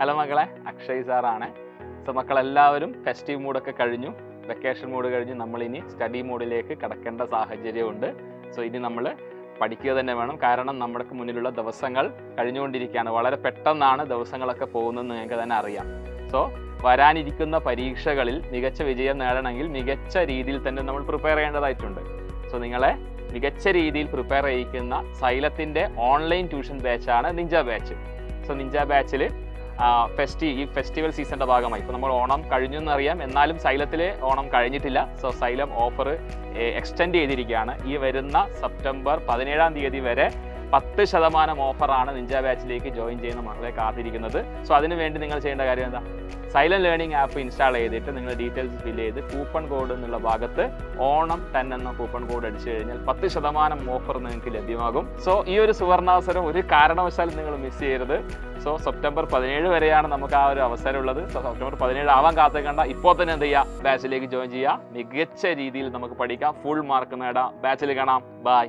Hello മക്കളെ, അക്ഷയ് സാറാണ്. So മക്കളെല്ലാവരും festive മൂഡൊക്കെ കഴിഞ്ഞു, വെക്കേഷൻ മൂഡ് കഴിഞ്ഞ് നമ്മളിനി സ്റ്റഡി മൂഡിലേക്ക് കടക്കേണ്ട സാഹചര്യമുണ്ട്. സോ ഇനി നമ്മൾ പഠിക്കുക തന്നെ വേണം. കാരണം നമ്മുടെ മുന്നിലുള്ള ദിവസങ്ങൾ കഴിഞ്ഞുകൊണ്ടിരിക്കുകയാണ്. വളരെ പെട്ടെന്നാണ് ദിവസങ്ങളൊക്കെ പോകുന്നതെന്ന് നിങ്ങൾക്ക് തന്നെ അറിയാം. സോ വരാനിരിക്കുന്ന പരീക്ഷകളിൽ മികച്ച വിജയം നേടണമെങ്കിൽ മികച്ച രീതിയിൽ തന്നെ നമ്മൾ പ്രിപ്പയർ ചെയ്യേണ്ടതായിട്ടുണ്ട്. സോ നിങ്ങളെ മികച്ച രീതിയിൽ പ്രിപ്പയർ ചെയ്യിക്കുന്ന സൈലത്തിൻ്റെ ഓൺലൈൻ ട്യൂഷൻ ബാച്ചാണ് നിഞ്ച ബാച്ച്. സോ നിഞ്ച ബാച്ചിൽ ഈ ഫെസ്റ്റിവൽ സീസണിൻ്റെ ഭാഗമായി ഇപ്പോൾ നമ്മൾ ഓണം കഴിഞ്ഞു എന്നറിയാം, എന്നാലും സൈലത്തിൽ ഓണം കഴിഞ്ഞിട്ടില്ല. സോ സൈലം ഓഫർ എക്സ്റ്റെൻഡ് ചെയ്തിരിക്കുകയാണ്. ഈ വരുന്ന സെപ്റ്റംബർ 17-ാം തീയതി വരെ 10% ഓഫറാണ് നിഞ്ച ബാച്ചിലേക്ക് ജോയിൻ ചെയ്യുന്ന മക്കളെ കാത്തിരിക്കുന്നത്. സോ അതിനുവേണ്ടി നിങ്ങൾ ചെയ്യേണ്ട കാര്യം എന്താ? സൈലം ലേണിംഗ് ആപ്പ് ഇൻസ്റ്റാൾ ചെയ്തിട്ട് നിങ്ങൾ ഡീറ്റെയിൽസ് ഫില്ല് ചെയ്ത് കൂപ്പൺ കോഡ് എന്നുള്ള ഭാഗത്ത് ഓണം 10 എന്ന കൂപ്പൺ കോഡ് അടിച്ചു കഴിഞ്ഞാൽ 10% ഓഫർ നിങ്ങൾക്ക് ലഭ്യമാകും. സോ ഈ ഒരു സുവർണാവസരം ഒരു കാരണവശാലും നിങ്ങൾ മിസ് ചെയ്യരുത്. സോ സെപ്റ്റംബർ 17 വരെയാണ് നമുക്ക് ആ ഒരു അവസരം ഉള്ളത്. സോ സെപ്റ്റംബർ 17 ആവാൻ കാത്തുകണ്ട, ഇപ്പോൾ തന്നെ എന്ത് ചെയ്യുക? ബാച്ചിലേക്ക് ജോയിൻ ചെയ്യുക. മികച്ച രീതിയിൽ നമുക്ക് പഠിക്കാം, ഫുൾ മാർക്ക് നേടാം. ബാച്ചിൽ കാണാം. ബൈ.